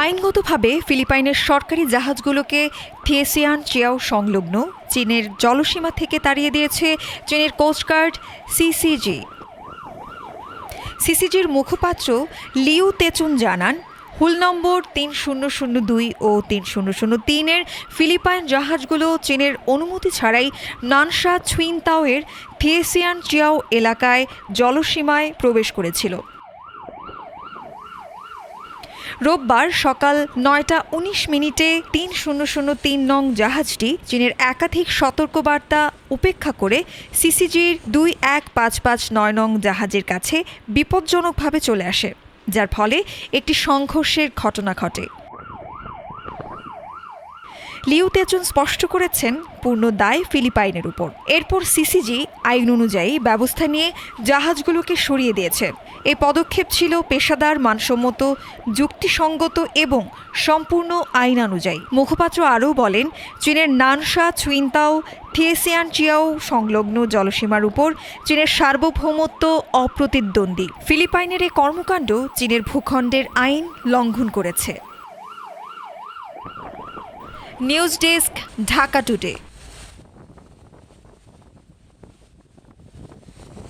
আইনগতভাবে ফিলিপাইনের সরকারি জাহাজগুলোকে থিয়েসিয়ান চিয়াও সংলগ্ন চীনের জলসীমা থেকে তাড়িয়ে দিয়েছে চীনের কোস্টগার্ড সিসিজি। সিসিজির মুখপাত্র লিউ তেচুন জানান, হুল নম্বর 3002 ও 3003-এর ফিলিপাইন জাহাজগুলো চীনের অনুমতি ছাড়াই নানশা ছুইনতাওয়ের থিয়েসিয়ান চিয়াও এলাকায় জলসীমায় প্রবেশ করেছিল। রোববার সকাল 9:19 3003 নং জাহাজটি চীনের একাধিক সতর্কবার্তা উপেক্ষা করে সিসিজির 21559 নং জাহাজের কাছে বিপজ্জনকভাবে চলে আসে, যার ফলে একটি সংঘর্ষের ঘটনা ঘটে। লিউ তেচুন স্পষ্ট করেছেন, পূর্ণ দায় ফিলিপাইনের উপর। এরপর সিসিজি আইন অনুযায়ী ব্যবস্থা নিয়ে জাহাজগুলোকে সরিয়ে দিয়েছে। এই পদক্ষেপ ছিল পেশাদার, মানসম্মত, যুক্তিসঙ্গত এবং সম্পূর্ণ আইনানুযায়ী। মুখপাত্র আরও বলেন, চীনের নানশা ছুইনতাও থিয়েসিয়ান চিয়াও সংলগ্ন জলসীমার উপর চীনের সার্বভৌমত্ব অপ্রতিদ্বন্দ্বী। ফিলিপাইনের এই কর্মকাণ্ড চীনের ভূখণ্ডের আইন লঙ্ঘন করেছে। News desk, Dhaka today.